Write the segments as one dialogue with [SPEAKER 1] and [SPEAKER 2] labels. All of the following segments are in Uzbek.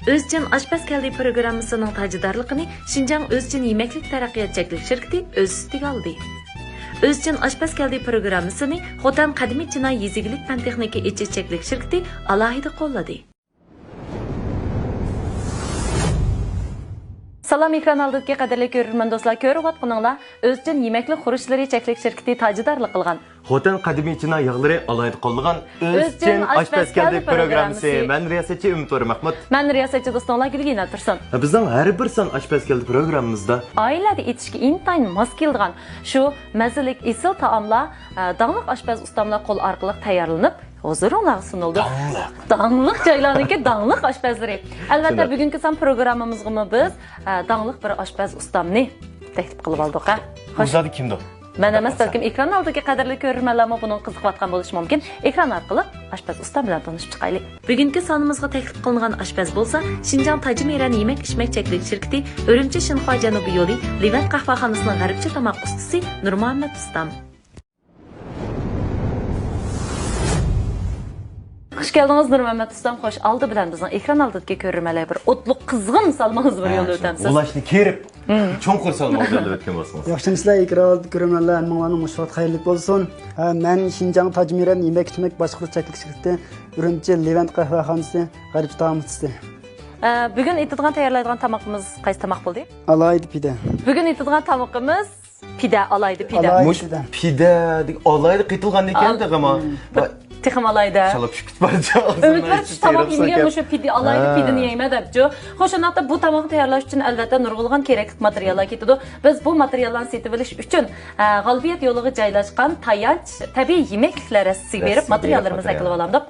[SPEAKER 1] Özcan Aşpaz Keldi programmasının tacidarlıqını Şinjan Özcan Yemeklik Taraqqiyat Çeklik şirketi öz üstüge aldı. Özcan Aşpaz Keldi programmasını Xotan Qadimiy China Yezigilik Fan Texnika Çeklik şirketi alohida qo'lladi. Salam ekran aldiki qadrli ko'ruvchi do'stlar, ko'rib o'tqaninglar Özcan Yemeklik Xurushlari Çeklik şirketi tacidarlik qilgan.
[SPEAKER 2] Xotan Qadimiy China yig'lari alohida qo'llagan Özcan Aşpaz Keldi programmasi. Men riyosatchi Umidvor Mahmud.
[SPEAKER 1] Men riyosatchi do'stlar Gulgina Tursun.
[SPEAKER 2] Bizning har bir son Aşpaz Keldi programmamizda
[SPEAKER 1] oilada etishga intayin mos kelgan shu mazalik esil taomlar danglik oshpaz ustamlar qo'l orqali tayyorlanib huzurunlarga sunildi. Danglik joylarniki danglik oshpazlari. Albatta bugungi son programmamizga biz danglik bir oshpaz ustamni taklif qilib oldik.
[SPEAKER 2] O'zadi kimdir?
[SPEAKER 1] Men emas, balkim ekran oldidagi qadrli ko'ruvchilarga buning qiziqayotgan bo'lishi mumkin. Ekran orqali oshpaz ustam bilan tanishib chiqaylik. Bugungi sonimizga taklif qilingan oshpaz bo'lsa, Şinjan Tajimiran Yemek İçmek Çeklik şirketi Urumchi Shinhua Janubiy yo'li Levant qahvaxonasining g'arbcha tomoq ustasi Nurmuhammad ustam. Xush geldiniz Nurmuhammad ustam. Xo'sh, oldi bilan bizning ekran oldidagi ko'ruvchilar bir o'tliq qizg'in salmangiz bir yo'lda o'tamiz.
[SPEAKER 2] Ulashni kerib, cho'nqur salmoq yo'lda o'tgan bo'lsangiz.
[SPEAKER 3] Yaxshimisilar, ekran oldidagi ko'ruvchilar, hammalarning mushot xayrli bo'lsin. Men Şinjan Tajimiran Yemek İçmek boshqaruv çeklik şirketi Urumchi Levant qahvaxonasi g'arbcha taom ustasi.
[SPEAKER 1] Bugun etadigan tayyorlaydigan tamoqimiz qaysi tamoq bo'ldi?
[SPEAKER 3] Alayda pide.
[SPEAKER 1] Bugun etadigan tamoqimiz pide, alayda pide.
[SPEAKER 2] Mush pide alayda qitilgan ekan-da, ama
[SPEAKER 1] Texim alayda.
[SPEAKER 2] Çalıp şüküt barca.
[SPEAKER 1] Ümidvar tamoq yemegan şu pide alayda pideni yeyme debju. Xo'sh, unda bu tamoqni tayyorlash uchun albatta nurg'ulg'an kerakli materiallar ketadi. Biz bu materiallarni setib olish uchun g'olibiyat yo'liga joylashgan tayanch tabiiy yemekliklar rasiga berib materiallarimizni qilib olamiz.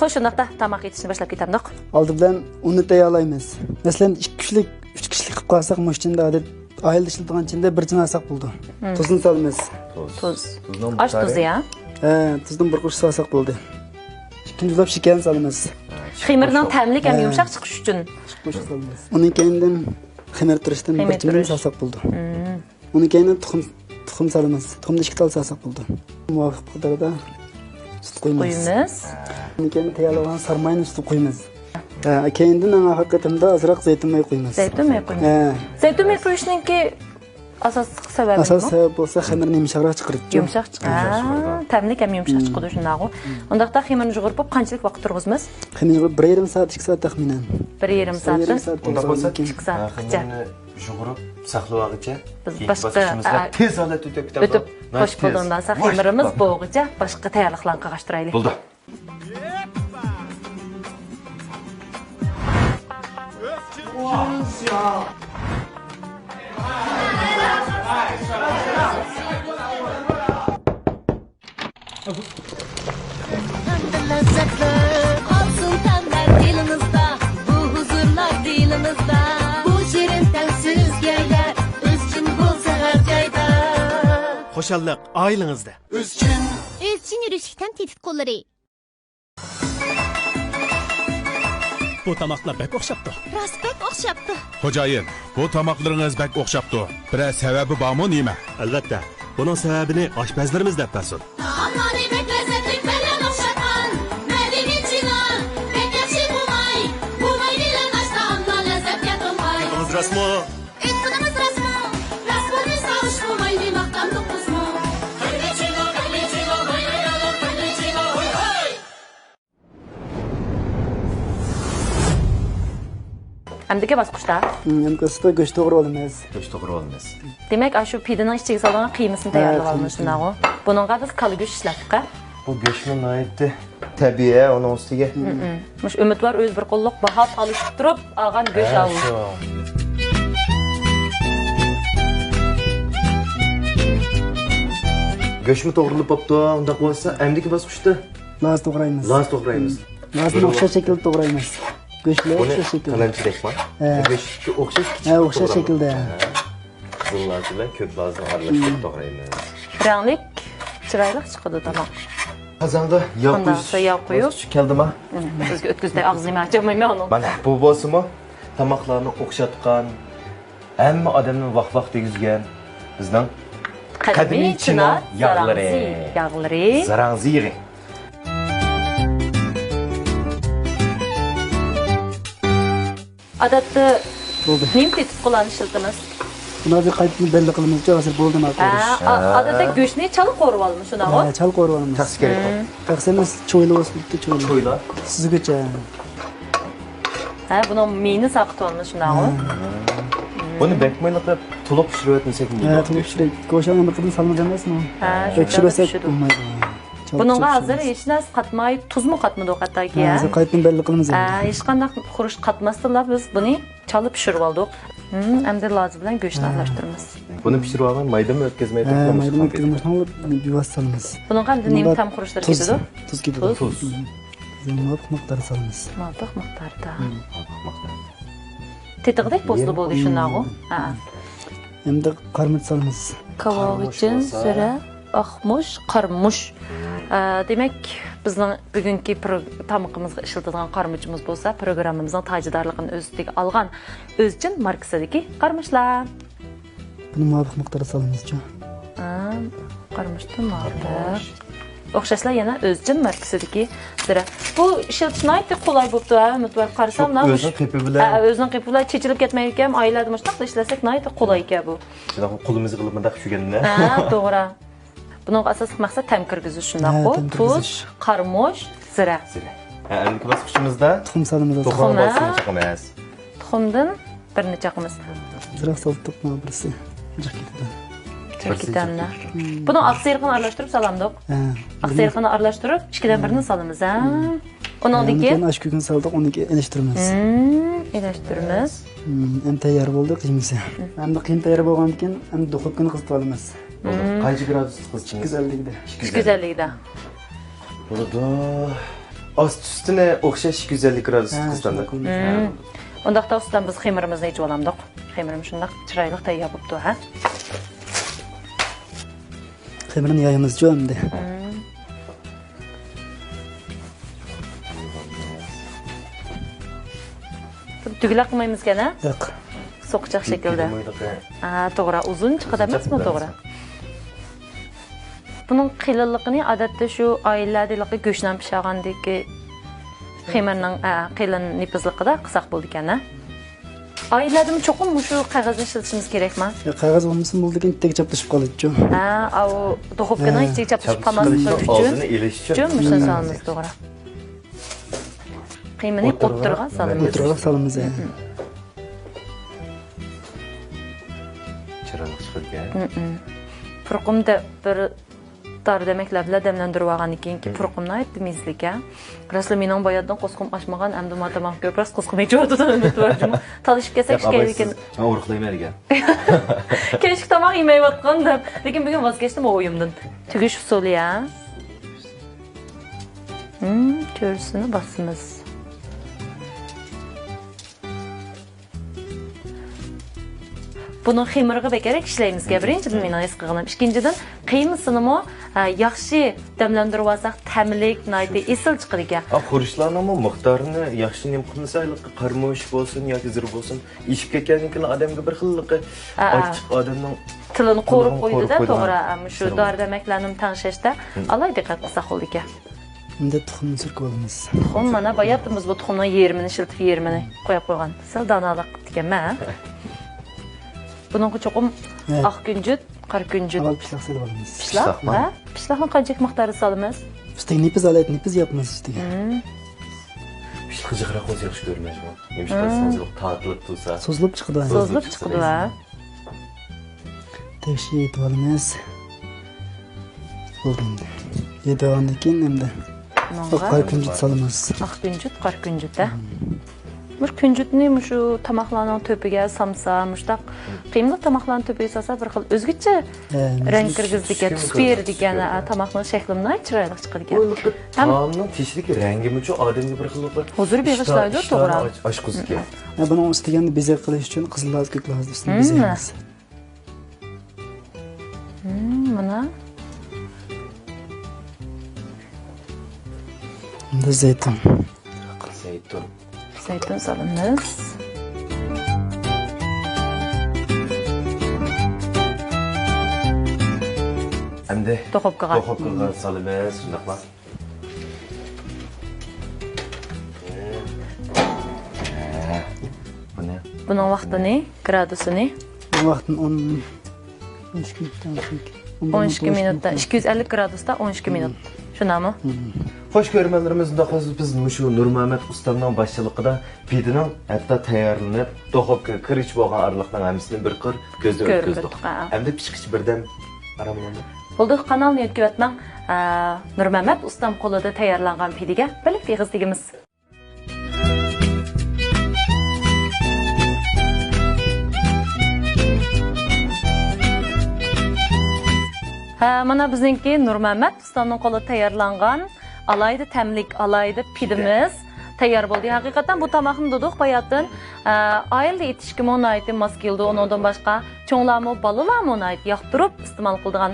[SPEAKER 1] Xo'sh, unda tamoq yetishni boshlab ketamiz.
[SPEAKER 3] Oldi bilan uni tayyorlaymiz. Masalan, 2 kishilik, 3 kishilik qilib qolsak, mushtinda odat oilada ishlatgan ichida bir jin olsak bo'ldi. Tuzini solamiz.
[SPEAKER 1] Tuz. Osh tuzi, ya?
[SPEAKER 3] Tuzdan bir qush solsak bo'ldi. Ikkinchilab shakar solamiz.
[SPEAKER 1] Xemirning ta'mli ham yumshoq chiqish uchun
[SPEAKER 3] qush solamiz. Uning keyindan xemir turishdan bir chimdan solsak bo'ldi. Uning keyindan tuxum solamiz. Tuxumni 2 tal solsak bo'ldi. Muvofiq miqdorda sut qo'yamiz. Keyin tayyorlagan sarmayni ustiga qo'yamiz. Keyindan haqiqatda azroq zaytun may qo'yamiz.
[SPEAKER 1] Zaytun may qo'yamiz. Zaytun may qo'yishninki asosiy sababi
[SPEAKER 3] asosiy sabab bo'lsa xamirni yumshoqroq chiqaradi.
[SPEAKER 1] Yumshoq chiqadi. Ta'mli ham yumshoq chiqadi shunday. Undaqda xamirni yug'urib qanchalik vaqt turg'izmiz?
[SPEAKER 3] Xamirni 1,5 soat, 2 soat taxminan.
[SPEAKER 1] 1,5 soat.
[SPEAKER 2] Unda bo'lsa
[SPEAKER 1] 2 soatgacha.
[SPEAKER 2] Yug'urib saqlavog'icha
[SPEAKER 1] biz boshqa
[SPEAKER 2] tez holatda o'tib ketamiz.
[SPEAKER 1] O'tib qo'sh bo'lgandan so'ng xamirimiz bo'g'icha boshqa tayyorliklarni qilishtiraylik.
[SPEAKER 2] Bo'ldi.
[SPEAKER 4] Lezzetli olsun temler dilinizde, bu huzurlar dilinizde. Bu şirin tensiz yerler, üzgün bu seher cayda.
[SPEAKER 5] Xo'shallik oilangizda.
[SPEAKER 4] Üzgün yürüyüşten tehdit kolları.
[SPEAKER 5] Bu tamoqlar bek o'xshabdi.
[SPEAKER 4] Rost bek o'xshabdi.
[SPEAKER 6] Xo'jayin, bu tamoqlaringiz bek o'xshabdi. Biroz sababi bormi nima?
[SPEAKER 5] Albatta, buning sababini oshpazlarimiz deb bersin.
[SPEAKER 4] Taomlarni bek lezzetli bilan o'xshatan, madaniy China, bek yaxshi bo'lmay, bo'lmay bilan ash taomlar lazzatga to'lmay.
[SPEAKER 5] Biz rasmo
[SPEAKER 4] Etkinimiz rasmo, rasmoni savish bo'lmay maqtam to'qizmo. Madaniy China, voy madaniy China, voy hey.
[SPEAKER 1] Hamdagi bosqichda
[SPEAKER 3] Hamkasda go'sht to'g'rab olamiz.
[SPEAKER 2] Go'sht to'g'rab olamiz.
[SPEAKER 1] demak shu pidening ichiga solgan qiymasini tayyorlab olamiz shunday. Buningga biz kali go'sht ishlatdik.
[SPEAKER 2] Bu go'shtni noyatda tabiiy uning ustiga.
[SPEAKER 1] Mush Umidvor o'z bir qo'lliq baho solishib turib olgan go'sht oldi.
[SPEAKER 2] Go'shtni to'g'rilib bo'pti, unda qo'ysa, endi bosqichda
[SPEAKER 3] Laz to'g'raymiz.
[SPEAKER 2] Laz to'g'raymiz.
[SPEAKER 3] Lazni o'xshash shaklda to'g'raymiz. Go'shtni
[SPEAKER 2] Buni
[SPEAKER 3] o'xshash shaklda.
[SPEAKER 2] qalanchilikmi? Go'shtga o'xshash kichik.
[SPEAKER 3] Ha, o'xshash shaklda.
[SPEAKER 2] Qizil laz bilan ko'k lazni aralashtirib to'g'raymiz.
[SPEAKER 1] Ranglik, chiroyli chiqadi tamam.
[SPEAKER 2] Qozonga yog'
[SPEAKER 1] Bundan so'ng yog' qo'yib.
[SPEAKER 2] keldimi?
[SPEAKER 1] Sizga o'tkazday og'zingni ochmayman uni.
[SPEAKER 2] Mana bu bo'lsa-mu, tomoqlarni o'xshatgan, hamma odamni vaq-vaq tegizgan bizning qadimiy Chino yog'lari. Zarangziri.
[SPEAKER 1] Odatda
[SPEAKER 3] Bo'ldi.
[SPEAKER 1] nim tetib qo'llanishiltimiz.
[SPEAKER 3] Buni hozir qaytib belli qilamiz-ku, hozir bo'ldi nima qilish.
[SPEAKER 1] Odatda go'shtni chalib qo'rib olmish shunaqa.
[SPEAKER 3] Chal qo'yib olamiz.
[SPEAKER 2] Taqsi kerak.
[SPEAKER 3] Taqsimiz cho'yli o'sibdi, cho'yli.
[SPEAKER 2] Qo'ylar.
[SPEAKER 3] Sizgacha.
[SPEAKER 1] Ha, buni miyni saqit olmish shunaqa.
[SPEAKER 2] Buni bekmayli qilib to'liq pishirib o'tmasak
[SPEAKER 3] Ha,
[SPEAKER 2] bo'ladi.
[SPEAKER 3] to'liq pishirib, go'shtni bir qilib salmaz emasmi?
[SPEAKER 1] Ha,
[SPEAKER 3] Tekshirsak
[SPEAKER 1] pishirib.
[SPEAKER 3] bo'lmaydi.
[SPEAKER 1] Buningga hozir hech narsa qatmay, tuzmi qatmadi hattoki.
[SPEAKER 3] Hozir qaytib belli qilamiz.
[SPEAKER 1] Hech qanday xurish qatmasdilar, biz buni chalib pishirib oldik. Endi loz bilan go'shtni aralashtiramiz.
[SPEAKER 2] Buni pishirib olgan maydami o'tkazmay
[SPEAKER 3] Ha, mayda o'tkazmasdan olib yuvas solamiz.
[SPEAKER 1] Buningga endi nim tam xurishlar ketadi.
[SPEAKER 3] Tuz ketadi.
[SPEAKER 2] Tuz.
[SPEAKER 3] Muvofiq miqdorda solamiz.
[SPEAKER 1] Muvofiq miqdorda. Tetig'idek bosli bo'ldi shunaqa. Ha.
[SPEAKER 3] Endi qarmit solamiz.
[SPEAKER 1] Kavoq uchun sira oqmush, qarmush. Demak, bizning bugungi tamoqimizga ishlatadigan qarmuchimiz bo'lsa, programmamizning tajidorligini o'z ustiga olgan o'zchin markasidagi qarmushlar.
[SPEAKER 3] Buni muvofiq miqdorda solamiz-chi.
[SPEAKER 1] Qarmushdan muvofiq. O'xshashlar yana o'zchin markasidagi sira. Bu ishlatishni nihoyatda qulay bo'libdi, umidvor qarasam,
[SPEAKER 2] o'zining qipi bilan.
[SPEAKER 1] O'zining qipi bilan chechilib ketmaydi ekan, oilada mushtoq ishlasak nihoyatda qulay ekan bu.
[SPEAKER 2] Shunaqa qo'limiz qilib bunday tushganda.
[SPEAKER 1] Ha, to'g'ri. Buning asosiy maqsad tam kirgizish shundaq-ku. Tuz, qarmush, zira.
[SPEAKER 2] Ha, endi bosqichimizda
[SPEAKER 3] Tuxum solamiz.
[SPEAKER 2] to'g'ri bosqich emas.
[SPEAKER 1] Tuxumdan bir necha qimiz.
[SPEAKER 3] Zira solib to'qma birisi. Jiq ketadi.
[SPEAKER 1] Chirkitanni. Buni oqseriqni aralashtirib solamdik.
[SPEAKER 3] Ha.
[SPEAKER 1] Oqseriqni aralashtirib, ikkidan birini solamiz, ha. Undan keyin
[SPEAKER 3] ash kukuni soldik, uni elashtiramiz.
[SPEAKER 1] Elashtiramiz.
[SPEAKER 3] Endi tayyor bo'ldi qiyimsi. Endi qiyim tayyor bo'lgandan keyin endi duxovkani qizitib olamiz.
[SPEAKER 2] Qancha gradusda qizitamiz?
[SPEAKER 3] 250 da.
[SPEAKER 1] 250 da.
[SPEAKER 2] Burada ost ustini o'xshash 250 gradusda qizitamiz.
[SPEAKER 1] Undaqda ustidan biz xemirimizni yechib olamdik. Xemirim shundaq chiroyli tayyor bo'libdi, ha.
[SPEAKER 3] Xemirni yoyamiz-chi endi.
[SPEAKER 1] Tugla qilmaymiz kana?
[SPEAKER 3] Yo'q.
[SPEAKER 1] So'qchoq shaklda. Ha, to'g'ri, uzun chiqadi emasmi, to'g'ri? Buning qilinligini odatda shu oilalardagi go'shtdan pishirgandagi xemirning qilin nipizligida qilsak bo'ldi ekan-a. Oiladimi cho'qim shu qog'ozni ishlatishimiz kerakmi?
[SPEAKER 3] Qog'oz bo'lmasa bo'ldi ekan, ittaga chaplashib qoladi-chi.
[SPEAKER 1] Ha, u duxovkaning ichiga chaplashib qolmasligi uchun.
[SPEAKER 2] Oldini elish uchun.
[SPEAKER 1] Shuni solamiz, to'g'ri. Qiymini o'ttirgan solamiz.
[SPEAKER 3] O'tirib solamiz.
[SPEAKER 2] Chiroyli chiqargan.
[SPEAKER 1] Purqumda bir tar demeklar bilan demlantirib olgandan keyin purqumni aytdim izlika. Rasli mening boyadan qo'sqim ochmagan, endi matamam ko'pras qo'sqim ejodi umidvordim. Talishib kelsak keyin.
[SPEAKER 2] Men o'riqlayman degan.
[SPEAKER 1] Kechki tomoq yemayotgan deb, lekin bugun voz kechdim o'yimdan. Tugish usuli ya. Ko'rsini bosimiz. Buni xemirga bekerak ishlaymizga birinchidan men his qilganim. Ikkinchidan qiymasini yaxshi damlantirib olsak, ta'mlik, naydi esil chiqadi ekan.
[SPEAKER 2] Xurishlarning miqdorini yaxshi nim qilsak, qarmush bo'lsin yoki zir bo'lsin, ishib ketgandan keyin odamga bir xillik ochiq odamning
[SPEAKER 1] tilini qo'rib qo'ydi-da, to'g'ri. Shu dori-damaklarni tanishishda alayda diqqat qilsak bo'ldi ekan.
[SPEAKER 3] Endi tuxumni surkib olamiz.
[SPEAKER 1] Tuxum mana bayapmiz bu tuxumning yerimini shiltib yerimini qo'yib qo'ygan. Sal donaliq deganman. Buning cho'qim oq kunjut, qora kunjut.
[SPEAKER 3] Avval pishloq solib olamiz.
[SPEAKER 1] Pishloq, ha? Pishloqni qancha miqdorda solamiz?
[SPEAKER 3] Ustiga nipiz alayt, nipiz yapmiz ustiga.
[SPEAKER 2] Pishloq jiqra qo'z yaxshi ko'rmayman. Yumshoq tatli tursa.
[SPEAKER 3] So'zlab chiqadi.
[SPEAKER 1] So'zlab chiqdi va
[SPEAKER 3] Tekshir yetib olamiz. Bo'ldi. Yetib olgandan keyin endi qora kunjut solamiz.
[SPEAKER 1] oq kunjut, qora kunjutda. Bir kunjutni şu tamoqlarning to'piga samsa, mushtaq qiymli tamoqlarning to'piga solsa bir xil o'zgacha rang kirgizdigan, tus beradigan tamoqning shaklidan chiroyli chiqadigan.
[SPEAKER 2] Taomning teshlik rangi uchun odamga bir xil
[SPEAKER 1] huzur bag'ishlaydi, to'g'ri.
[SPEAKER 2] Oshqozga.
[SPEAKER 3] Buni ustiga bezak qilish uchun qizil loz, ko'k loz ustini bezaymiz.
[SPEAKER 1] Mana
[SPEAKER 3] Bunda zaytun.
[SPEAKER 1] Zaytun solamiz.
[SPEAKER 2] Endi
[SPEAKER 1] Duxovkaga
[SPEAKER 2] solamiz, shundaqmi?
[SPEAKER 1] Buning vaqtini, gradusini
[SPEAKER 3] Bu vaqtni 12 minutdan
[SPEAKER 1] 12 minutda 250 gradusda 12 minut. Shunami?
[SPEAKER 2] Xo'sh ko'rganlarimiz, biz shu Nurmuhammad ustamning boshchiligida pidining hatto tayyorlanib, duxovkaga kirish bo'lgan araliqning hammasini bir qir ko'zda o'tkazdik. Endi pishqich birdan aramlandi.
[SPEAKER 1] Bo'ldi, kanalni yo'tkivatmang. Nurmuhammad ustam qo'lida tayyorlangan pidiga bilib yig'izdigimiz. Mana bizningki Nurmuhammad ustamning qo'lida tayyorlangan alayda tamlik, alayda pidimiz tayyor bo'ldi. Haqiqatan bu tamoqni dedik bayatdan oilada yetishga monaydi maskildi, ondan boshqa cho'nglarmi, balalarmi monaydi yoqtirib iste'mol qiladigan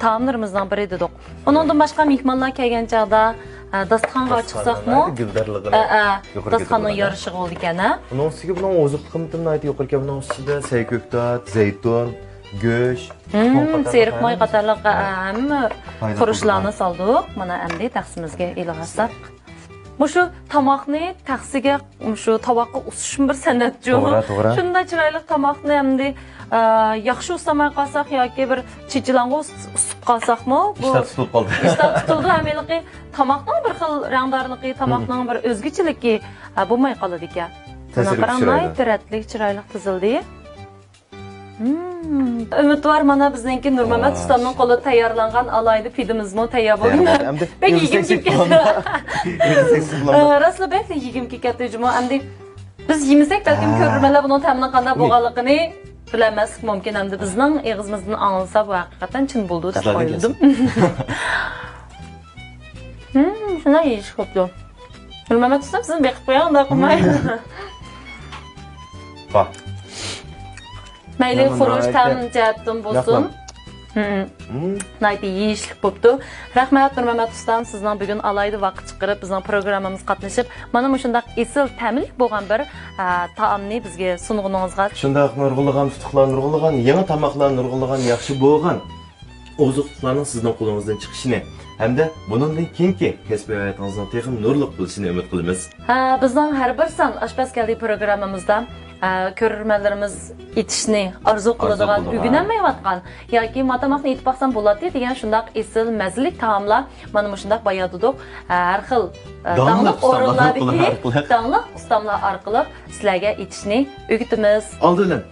[SPEAKER 1] taomlarimizdan biri dedik. Ondan boshqa mehmonlar kelgan chaqda dasturxonga chiqsaqmi, dasturxonning yarishig'i bo'ldi ekan.
[SPEAKER 2] Bunun ustiga buning oziq qimmatini aytib yuqorga buning ustida sayko'ktat, zaytun, go'sht,
[SPEAKER 1] seriq moy qatorliq hamma xurishlarni soldik. Mana endi taqsimizga ilg'asak. Mushu tomoqni taqsiga mushu tovoqqa usish bir san'at jo'q. Shunda chiroyli tomoqni endi yaxshi ustamay qolsak yoki bir chechilang'i usib qolsaqmi, bu
[SPEAKER 2] tutib qoldi.
[SPEAKER 1] Tutildi. Hamiliki tomoqning bir xil rangdorligi, tomoqning bir o'zgachiligi bo'lmay qoladi ekan. Ta'sirli, chiroyli tuzildi. Umidvor mana bizningki Nurmuhammad ustamning qo'lida tayyorlangan alayda pidimizmi tayyor bo'ldi. Bek yegim ketdi. Rasli bek yegim ketdi juma. Endi biz yemasak balkim ko'rmalar buning ta'mini qanday bo'lganligini bilamaslik mumkin. Endi bizning og'zimizdan anglasa bu haqiqatan chin bo'ldi deb o'yladim. Shuna yeyish xo'pdi. Nurmuhammad ustam sizni bekib qo'ygan unda qilmay.
[SPEAKER 2] Bak.
[SPEAKER 1] Mayli xuruj tam jihatdan bo'lsin. Naydi yeyishlik bo'pti. Rahmat Nurmuhammad ustam, sizning bugun alayda vaqt chiqarib bizning programmamizga qatnashib, mana shundaq esil ta'mlik bo'lgan bir taomni bizga sunug'iningizga.
[SPEAKER 2] Shundaq nurg'ulg'an tutuqlar, nurg'ulg'an yangi tamoqlar, nurg'ulg'an yaxshi bo'lgan oziqlarning sizning qo'lingizdan chiqishini hamda buningdan keyingi kasb hayotingizning texnik nurliq bo'lishini umid qilamiz.
[SPEAKER 1] Bizning har bir son oshpaz keldi programmamizda ko'rganlarimiz yetishni orzu qiladigan, o'rganmayotgan yoki matamoqni yetib baqsam bo'ladi degan shundaq esil mazalik taomlar mana shundaq bayodidik. Har xil davlat o'rinlaridagi davlat ustamlar orqali sizlarga yetishni o'rgatamiz.
[SPEAKER 2] Oldindan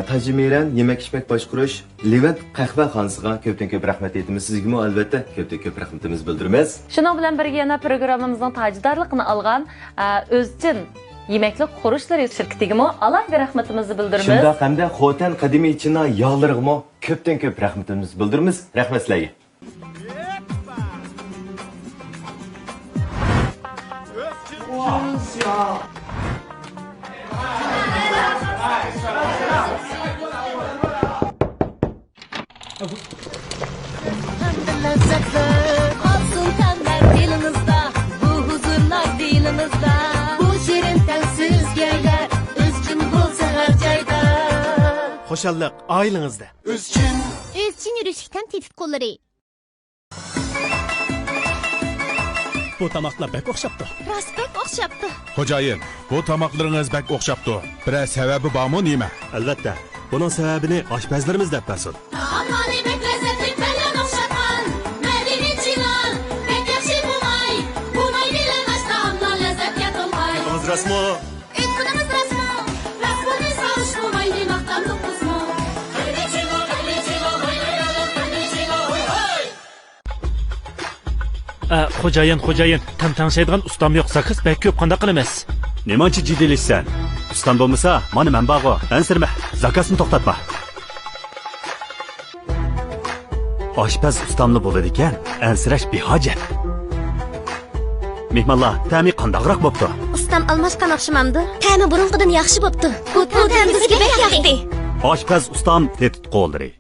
[SPEAKER 2] Tajimiran yemek içmek başkuruş Levent qahvaxonasiga ko'pdan ko'p rahmat aytamiz. Sizga albatta ko'pdan ko'p rahmatimiz bildiramiz.
[SPEAKER 1] Shuning bilan birga yana programmamizning tajdorligini olgan o'zchin yemeklik qurishlar shirkatiga alohida rahmatimizni bildiramiz.
[SPEAKER 2] Shunda hamda Xotan qadimiy china yog'lariga ko'pdan ko'p rahmatimizni bildiramiz. Rahmat sizlarga.
[SPEAKER 4] Lezzetler olsun tenler dilinizde, bu huzurlar dilinizde. Bu şirin tensiz yerler, özçün bulsa her cayda.
[SPEAKER 5] Xo'shallik oilangizda.
[SPEAKER 7] Özçün yürüyüşükten tehdit kolları.
[SPEAKER 5] Bu tamoqlar bek o'xshabdi.
[SPEAKER 7] Prospekt o'xshabdi.
[SPEAKER 6] Xo'jayin, bu tamoqlaringiz bak o'xshabdi. Biroz sababi bormi nima?
[SPEAKER 5] Albatta, buning sababini oshpazlarimiz deb bersin.
[SPEAKER 4] Ammani bek lezzetli bellen okşatan, medeni çınar, bek yakşı bulay. Bulay bilen aşk taamla lezzet yatılmay.
[SPEAKER 5] Biz rasmo.
[SPEAKER 4] İnkunumuz resmo, resmimiz savuşmamay bir maktamlık kuzmo. Haydi çilo, oynayalım, haydi çilo, hoy hoy.
[SPEAKER 8] Xo'jayin, tam tanishadigan ustam yo'q, sakkiz bek ko'p qanday qilamiz? Nemancha jiddiyliksan? Ustam bo'lmasa, mana men bag'o. Ansirma, zakasni to'xtatma. Oshpaz ustamli bo'ladi ekan, ansirash behojat. Mehmonlar, ta'mi qandaqroq bo'pti?
[SPEAKER 7] Ustam almashgan o'xshamamdi. Ta'mi burunqidan yaxshi bo'pti. Bu ta'mi bizga bek yoqdi.
[SPEAKER 8] Oshpaz ustam tetit qo'ldiri.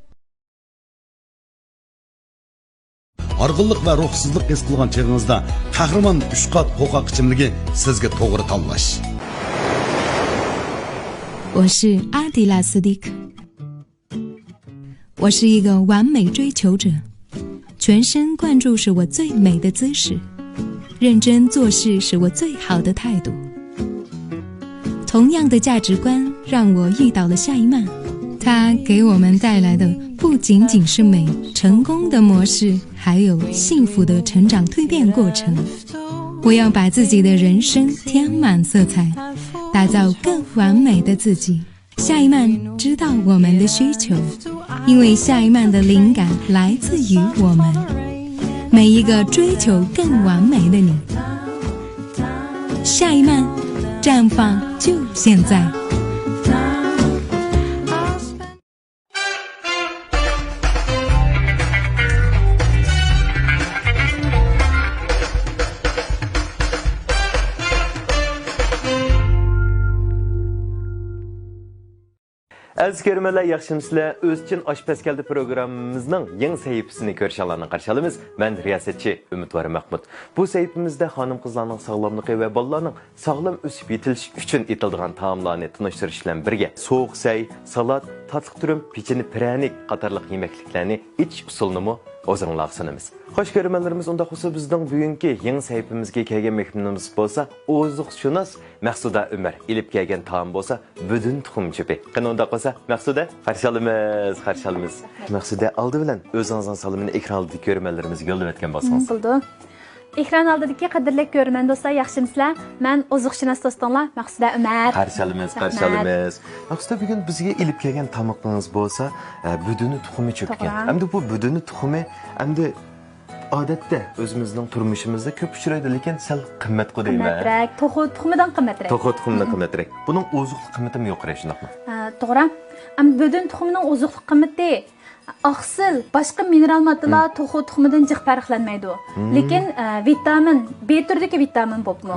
[SPEAKER 9] Arg'inlik va ruhsizlik his qilgan chog'ingizda qahramon 3 qat qo'qoq ichimligi sizga to'g'ri tanlash.
[SPEAKER 10] 我是阿迪拉斯蒂克，我是一个完美追求者，全神贯注是我最美的姿势，认真做事是我最好的态度。同样的价值观让我遇到了夏一曼，她给我们带来的不仅仅是美、成功的模式，还有幸福的成长蜕变过程。我要把自己的人生填满色彩，打造更完美的自己。夏一曼知道我们的需求，因为夏一曼的灵感来自于我们，每一个追求更完美的你。夏一曼，绽放就现在。
[SPEAKER 2] Aziz görmənlər, yaxşımısınızlar? Özçün Aşpaz Gəldi proqramımızın yeni səhifəsini görüşənlərlə qarşılayırıq. Mən riyasetçi Ümidvar Mahmud. Bu səhifəmizdə xanım qızlarının sağlamlığı və balalarının sağlam ösüb yetilishi üçün etildiğən taamlarını tanıştırış bilan birgə soğuq səy, salat, tatlı türüm, peçeni, prənik qatarlıq yeməkliklərini iç usulunu o'zinglar sunamiz. Xo'sh ko'rganlarimiz, unda xususan bizning bugungi yangi sahifamizga kelgan mehmonimiz bo'lsa, oziqshunos Maqsuda Umar ilib kelgan taom bo'lsa, budun tuxum cho'pi. Qani unda qolsa, Maqsuda qarshi olamiz. Maqsuda oldi bilan o'zingizning salimini ekran oldida ko'rganlarimizga yo'llab o'tgan bo'lsangiz.
[SPEAKER 11] Bo'ldi. Ekran oldidagi qadrli ko'rman do'stlar, yaxshimisizlar? Men oziqshunos do'stinglar Maqsuda Umar.
[SPEAKER 2] Qarshi olamiz. Maqsuda bugun bizga ilib kelgan tamoqlarimiz bo'lsa, buduni tuxumi cho'pgan. Hamda bu buduni tuxumi hamda odatda o'zimizning turmushimizda ko'p uchraydi, lekin sal qimmat qo'ymayman.
[SPEAKER 11] Qimmatroq, tuxumidan qimmatroq.
[SPEAKER 2] Tuxumidan qimmatroq. Buning oziqlik qimmati yo'qmi, shundaqmi?
[SPEAKER 11] To'g'ri. Budun tuxumining oziqlik qimmati Aqsil, boshqa mineral moddalar tuxumidan jiq farqlanmaydi. Lekin vitamin, B turdagi vitamin bo'pmi?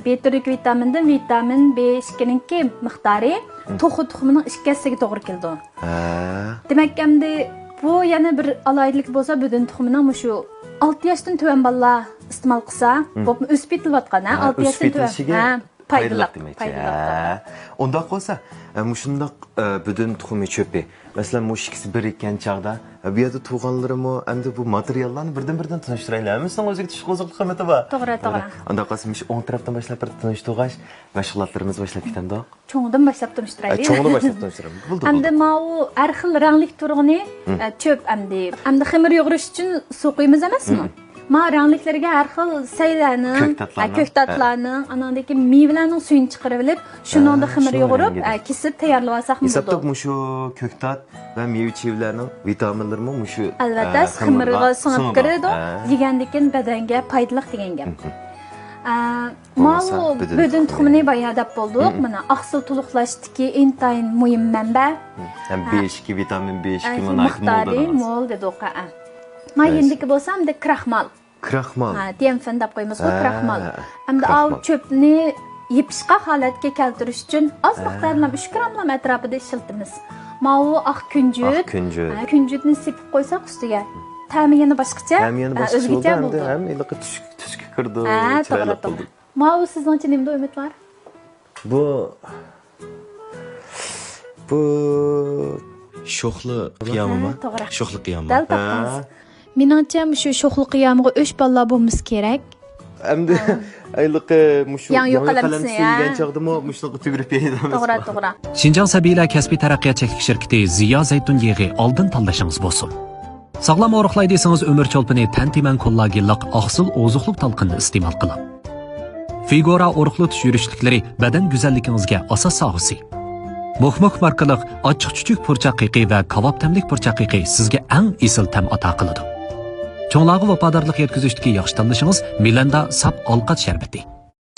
[SPEAKER 11] B turdagi vitamindan vitamin B2 miqdori tuxumining 2 to'g'ri keldi. Demak, endi bu yana bir alaylik bo'lsa, budun tuxumining shu 6 yoshdan tuvan bolalar iste'mol qilsa, bo'pmi? O'sib yetilayotgan, 6 yoshdan tuvan. Paydalıq demek ya.
[SPEAKER 2] Onda qolsa, shundoq budun tuxumi cho'pi. Masalan, mush ikisi birikkan chaqda, bu yerda tug'anlarimi, endi bu materiallarni birdan tanishtiraylikmi? Sen o'ziga tushib qo'ziq qimmati bor.
[SPEAKER 11] To'g'ri.
[SPEAKER 2] Onda qolsa, mush o'ng tarafdan boshlab bir tanishtirgash, mashg'ulotlarimiz boshlab ketandoq.
[SPEAKER 11] Cho'ngdan boshlab tanishtiraylik.
[SPEAKER 2] Cho'ngdan boshlab tanishtiramiz. Bo'ldi.
[SPEAKER 11] Endi mau har xil ranglik turg'ini cho'p endi ximir yo'g'irish uchun suv quymiz emasmi? Ma rangliklarga har xil saylarni, ko'ktatlarni, anandagi mevalarning suyini chiqarib olib, shuningda ximir yo'g'irib, kesib tayyorlab olsak bo'ladi.
[SPEAKER 2] Hisobda shu ko'ktat va meva-chevalarning vitaminlari shu
[SPEAKER 11] albatta ximirga singib kiradi, yegandan badanga foydali degan gap. Mau budun tuxumini bayadab bo'ldik. Mana aqsil to'liqlashdagi intayin muhim manba.
[SPEAKER 2] Ham B2 vitamin B2
[SPEAKER 11] miqdori mol dedik. Ma endiki bo'lsam de kraxmal.
[SPEAKER 2] Kraxmal.
[SPEAKER 11] Diemfen deb qo'yamiz, kraxmal. Hamda av cho'pni yepishqa holatga keltirish uchun oz miqdorlam 3 gramlam atrofida ishlatamiz. Mau oq kunjut. Kunjutni sepib qo'ysak ustiga ta'mi yana boshqacha, o'zgacha bo'ldi.
[SPEAKER 2] Ham iliq tushki kirdi.
[SPEAKER 11] To'g'ri. Mau sizningcha nimda umid bor?
[SPEAKER 2] Bu sho'xli qiyomimi? Sho'xli qiyom.
[SPEAKER 11] Dal topdingiz. Menimcha shu sho'xli qiyomiga 3 balla bo'lmamiz kerak.
[SPEAKER 2] Endi ayliqi mushu yangi qalam suygan chog'dimi mushliqi tugirib beramiz.
[SPEAKER 11] To'g'ri.
[SPEAKER 12] Şinjan Sabiylar kasbiy taraqqiyotchilik shirkati Ziyo zaytun yig'i oldin tanlashingiz bo'lsin. Sog'lom o'riqlay desangiz umr cho'lpini tantiman kollagenliq oqsil oziqlik talqinini iste'mol qiling. Figura o'riqlatish yurishliklari badan go'zalligingizga asos so'g'isi. Muhmuk markaliq ochiq chuchuk purchaq qiqi va kavob tamlik purchaq qiqi sizga eng esil tam ato qiladi. Cho'nglarga vafodorlik yetkazishdagi yaxshi tanlashingiz Milanda sap ovqat sharbati.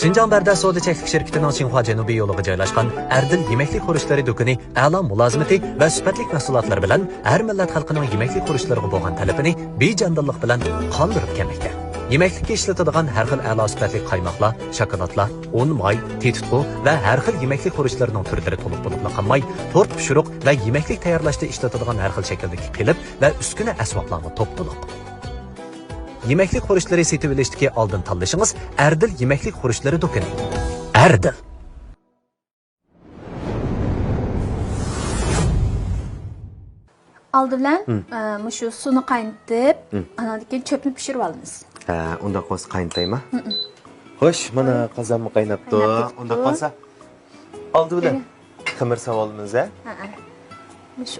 [SPEAKER 12] Şinjan Bərdə Soda Çəklik şirkətinin Çinhua Cənubi yoluğa joylashgan Erdil yeməklik xuruşları dükkanı a'lo mulozimati va sifatli mahsulotlar bilan har millat xalqining yeməklik xuruşlariga bo'lgan talabini bejandillik bilan qondirib kelmoqda. Yeməklikka ishlatadigan har xil a'lo sifatli qaymoqlar, shokoladlar, un, moy, tetutqu va har xil yeməklik xuruşlarining turlari to'liq bo'lib qolmay, tort pishiriq va yeməklik tayyorlashda ishlatadigan har xil shakldagi qilib va uskuna asboblarni to'ptiliq. Yeməklik xuruşları setib olishdagi oldin tanlashingiz Erdil yeməklik xuruşlari do'koni. Erdil.
[SPEAKER 11] Aldı bilan shu suvni qaynatib, anadagi çöpni pishirib olamiz.
[SPEAKER 2] Unda qo'z qaynataymi? Xo'sh, mana qozonni qaynatdi. Unda qolsa oldi bilan xamir savolimiz a?
[SPEAKER 11] Shu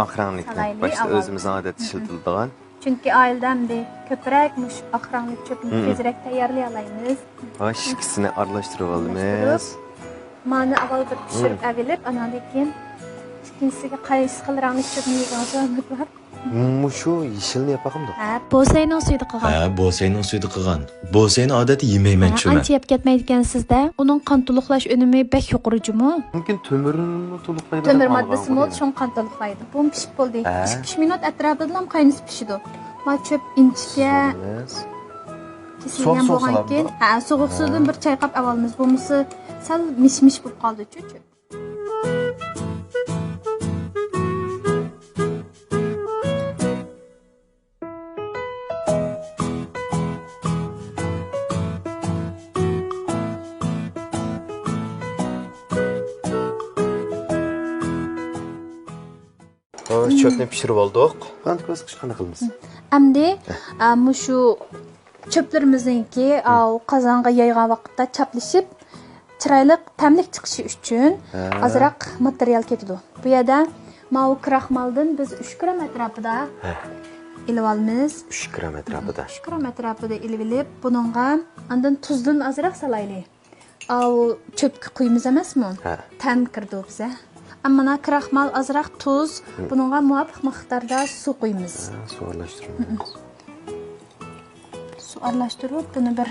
[SPEAKER 11] oqranglikni
[SPEAKER 2] Başta o'zimizning odat ishlatiladigan.
[SPEAKER 11] Chunki oilamda ko'proq oqranglik çöpni tezroq tayyorlay olamiz.
[SPEAKER 2] Xo'sh, ikkisini aralashtirib olamiz.
[SPEAKER 11] Mana avval bir pishirib olib, anadagi ikkinchisiga qaysi xil rangli çöpni yig'ib var.
[SPEAKER 2] Mushu yeshilni yapaqimdi.
[SPEAKER 11] Bo'sayning suyida qilgan.
[SPEAKER 2] Bo'sayning suyida qilgan. Bo'sayni odatda yemayman chuma.
[SPEAKER 11] Ancha yeb ketmaydi ekan-sizda. Uning qon to'liqlash unumi bek yuqorimi?
[SPEAKER 2] Mumkin to'mirni to'liqlaydi.
[SPEAKER 11] Tomir moddasi mol shun qon to'liqlaydi. Bu pishib bo'ldi. 2 minut atrofida ham qaynatib pishidi. Ma çöp inchga kesilgan bo'lgan keyin, sovuq suvdan bir chayqab olamiz. Bo'lmasa sal mish-mish bo'lib qoldi-chu çöp.
[SPEAKER 2] Çöpni pishirib oldik. Qanday ko'z qishqana qilamiz?
[SPEAKER 11] Endi shu çöplarimizniki qozonga yaygan vaqtda chaplashib, chiroyli tamlik chiqishi uchun ozroq material ketadi. Bu yerda mau kraxmaldan biz 3 gram atrofida ilib olamiz.
[SPEAKER 2] 3 gram atrofida.
[SPEAKER 11] 3 gram atrofida ilib, buningga andan tuzdan ozroq salaylik. Çöpga quyimiz emasmi? Tam kirdi bizga. Amma kraxmal azroq tuz, buningga muvofiq miqdorda suv qo'yamiz.
[SPEAKER 2] Suv aralashtiramiz.
[SPEAKER 11] Suv aralashtirib, buni bir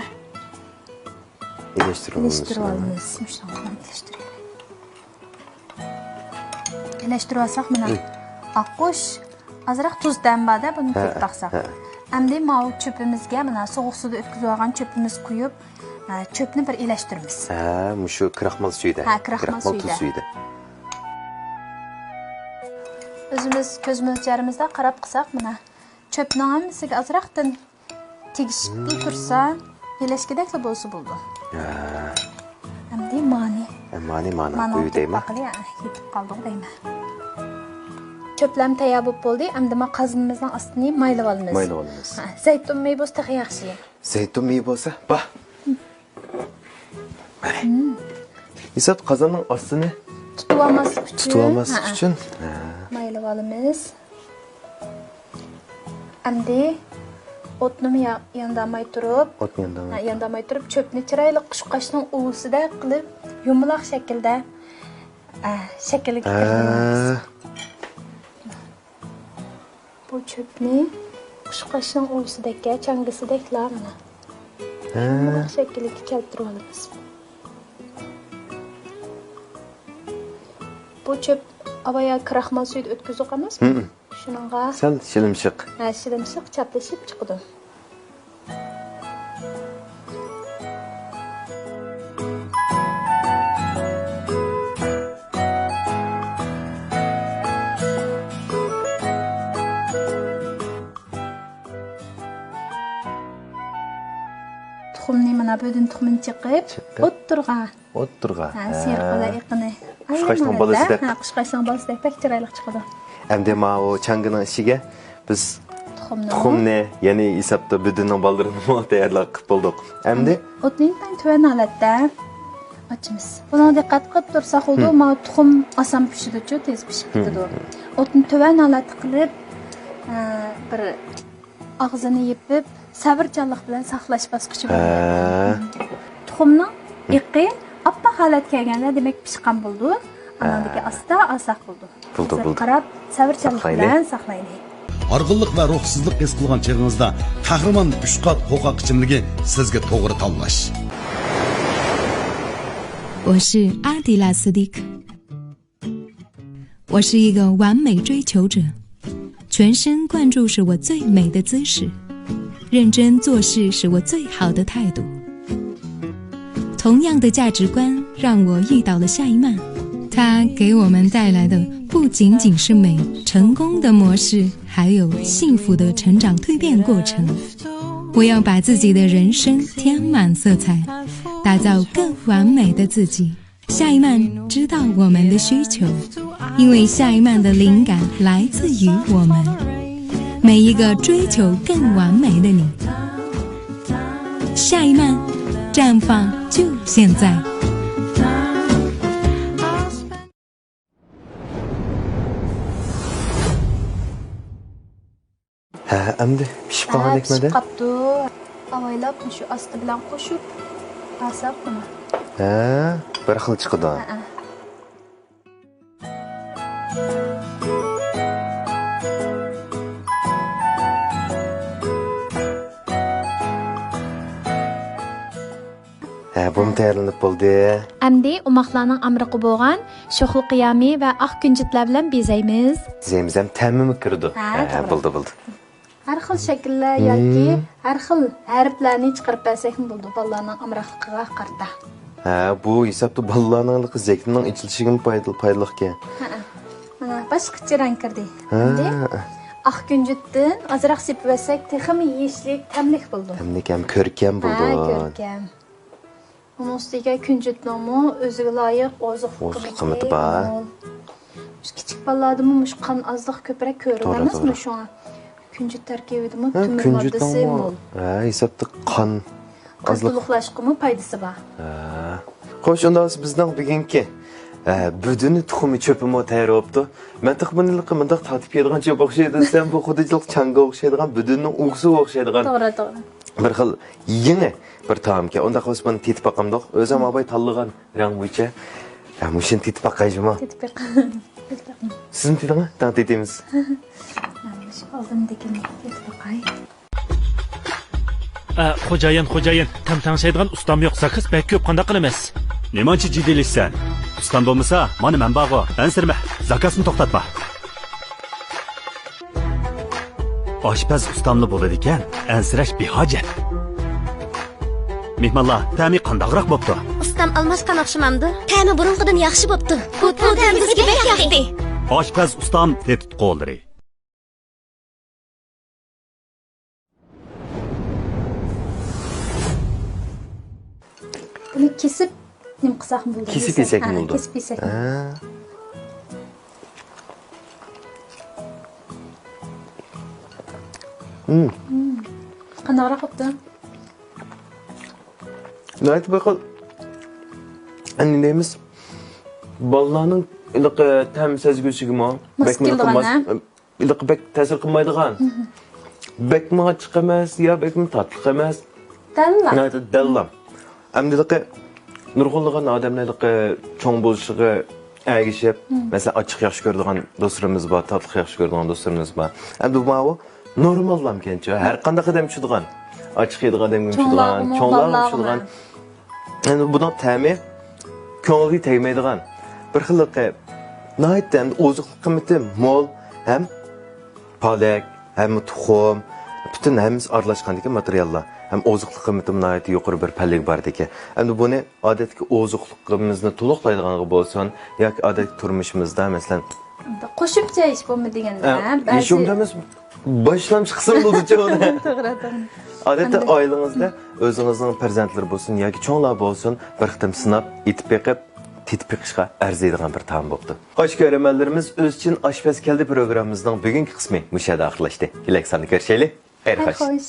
[SPEAKER 2] elashtirib
[SPEAKER 11] olamiz. Elashtirib olsak, mana oqqush azroq tuz dambada buni tekib taqsaq. Endi mau çöpimizga mana sovuq suvda o'tkazib olgan çöpimiz quyib, çöpni bir elashtiramiz.
[SPEAKER 2] Mushu kraxmal suyida.
[SPEAKER 11] Kraxmal suyida. Özümüz ko'z mo'ljarimizda qarab qilsak, mana çöpning hammasiga azroqdan tegishli tursa, elashgidekla bo'lsa bo'ldi. Endi
[SPEAKER 2] Mani quyudaymi?
[SPEAKER 11] Yetib qoldik deyman. Çöplam tayyor bo'lib bo'ldi. Endi ma qozonimizning ostini maylab olamiz. Zaytun may bo'lsa yaxshi.
[SPEAKER 2] Zaytun may bo'lsa, ba. Isat qozonning ostini
[SPEAKER 11] tutib olmaslik uchun maylab olamiz. Endi o'tni yandamay turib, çöpni chiroyli qushqashning uvusida qilib, yumaloq shaklda shaklga keltiramiz. Bu çöpni qushqashning uvusidagi changisideklar mana. Yumaloq shaklga keltirib olamiz. Bu çöp avaya kraxmal suyida o'tkazib emasmi? Shuningga
[SPEAKER 2] sal shilimshiq.
[SPEAKER 11] Shilimshiq chaplashib chiqdi. Tuxumni mana bödün tuxumini chiqib, o'ttirga. Serqala iqini.
[SPEAKER 2] Qushqashning bolasida.
[SPEAKER 11] Qushqashning bolasida pek chiroyli chiqadi.
[SPEAKER 2] Endi o changining ishiga biz tuxumni, ya'ni hisobda bödünning baldirini tayyorlab qilib bo'ldik. Endi
[SPEAKER 11] o'tning tuvan holatda ochamiz. Buni diqqat qilib tursak, ma tuxum oson pishadi-chu, tez pishib ketadi. O'tni tuvan holat qilib, bir og'zini yepib, sabrchanlik bilan saqlash bosqichi bor. Tuxumning iqi oppoq holatga kelganda demak pishgan bo'ldi. Anadagi asta bo'ldi. Qarab, sabrchanlik bilan saqlaylik.
[SPEAKER 9] Arg'inlik va ruhsizlik his qilgan chog'ingizda qahramon 3 qat qo'qoq ichimligi sizga to'g'ri tanlash.
[SPEAKER 10] 我是阿迪拉斯蒂克，我是一个完美追求者，全神贯注是我最美的姿势，认真做事是我最好的态度。同样的价值观让我遇到了夏一曼，她给我们带来的不仅仅是美、成功的模式，还有幸福的成长蜕变过程。我要把自己的人生填满色彩，打造更完美的自己。夏一曼知道我们的需求，因为夏一曼的灵感来自于我们每一个追求更完美的你。夏一曼，绽放就现在。
[SPEAKER 2] Ha, endi pishib qolgan ekmadi?
[SPEAKER 11] Qapti. Avaylab shu osti bilan qo'shib asab buni.
[SPEAKER 2] Ha, bir xil chiqadi. Ha, buni tayyorlanib bo'ldi.
[SPEAKER 11] Endi umoqlarning amriqi bo'lgan sho'xli qiyomi va oq kunjutlar bilan bezaymiz.
[SPEAKER 2] Zemzem ta'mimi kirdi.
[SPEAKER 11] Ha,
[SPEAKER 2] bo'ldi.
[SPEAKER 11] Har xil shakllar yoki har xil harflarni chiqarib bersak bo'ldi bolalarning amriqligiga qarta.
[SPEAKER 2] Ha, bu hisobda bolalarning zehnining ichilishiga foydali ekan.
[SPEAKER 11] Mana boshqacha rang kirdi. Endi oq kunjutdan ozroq sepib bersak, texmi yeyishlik, tamlik bo'ldi.
[SPEAKER 2] Tamlik ham ko'rkam bo'ldi.
[SPEAKER 11] Ha, ko'rkam. Onun ustiga kunjutning o'ziga loyiq oziq qiymati
[SPEAKER 2] bor.
[SPEAKER 11] Kichik bolalardami mush qon ozliq ko'proq ko'rilamizmi shu an? Kunjut tarkibidami tumor moddasi mol.
[SPEAKER 2] Ha, hisobda qon
[SPEAKER 11] ozliqlashqimi foydasi bor.
[SPEAKER 2] Ha. Xo'sh, unda bizning bugungi buduni tuxumi cho'pimi tayyor bo'libdi. Men taxminlik bundoq tatib yeydigan cho'p o'xshaydi desam, bu xudichilik changa o'xshaydigan budunning o'g'si o'xshaydigan.
[SPEAKER 11] To'g'ri.
[SPEAKER 2] Bir xil yangi bir taomga. Unda xos buni tetib baqamdoq. O'zim abay tanlagan rang bo'yicha. Mushin tetib baqayjimi?
[SPEAKER 11] Tetib baq.
[SPEAKER 2] Sizin tetimi? Tan tetimiz.
[SPEAKER 11] Oldimdagini tetib baqay.
[SPEAKER 5] Xo'jayin, tam-tanshaydigan ustam yo'q, zakaz bak ko'p qanday qilamiz?
[SPEAKER 8] Nemanchi jiddiyliksan? Ustam bo'lmasa, mana men bog'i. Ansirma, zakasni to'xtatma. Oshpaz ustamli bo'ladi ekan, ansirash behojat. Mehmonlar, ta'mi qandaqroq bo'pti?
[SPEAKER 7] Ustam almashgan o'xshamamdi. Ta'mi burunqidan yaxshi bo'pti. Bu ta'mi bizga bek yoqdi.
[SPEAKER 8] Oshpaz ustam tetib qo'ldiri.
[SPEAKER 11] Buni kesib nim qilsak bo'ldi.
[SPEAKER 2] Kesib yesak bo'ldi.
[SPEAKER 11] Kesib yesak. Qanaqroq bo'pti?
[SPEAKER 2] Nayt bakalım. Anne neyimiz? Balalarning iliq tam sezgüsügü mü? Iliq bek ta'sir qilmaydigan. Bek mi ochiq emas, yo bek mi tatliq emas?
[SPEAKER 11] Dallam.
[SPEAKER 2] Nayt dallam. Amdiliqi nurg'unlagan odamlarning cho'ng bo'lishiga ergishib, mesela ochiq yaxshi ko'radigan do'stlarimiz bor, tatliq yaxshi ko'radigan do'stlarimiz bor. Endi bu normallam kenchi, har qanday odam tushadigan. Ochiq yedigan odamga tushadigan, cho'nglar tushadigan. Endi bunun ta'mi ko'ngilga tegmaydigan. Bir xilliqi naytdan oziqlik qiymati mol, ham palak, ham tuxum, butun hammasi aralashgandagi materiallar. Hem oziqlik qiymati nayt yuqori bir pallik bor ekan. Endi buni odatdagi oziqligimizni to'liqlaydigan bo'lsin, yoki odatdagi turmushimizda, masalan,
[SPEAKER 11] qo'shimcha ish bo'lmi deganda,
[SPEAKER 2] ishimdamiz boshlanish qism bo'ldi-chi uni.
[SPEAKER 11] To'g'ri.
[SPEAKER 2] Odatda oilangizda o'zingizning farzandlari bo'lsin yoki cho'nglar bo'lsin, bir qitim sinab, etib beqib, tetib beqishga arziydigan bir taom bo'ldi. Xo'sh ko'rganlarimiz, o'z uchun oshpaz keldi programmamizning bugungi qismi mushada oxirlashdi. Kelak sonni ko'rishaylik. Xayr xo'sh.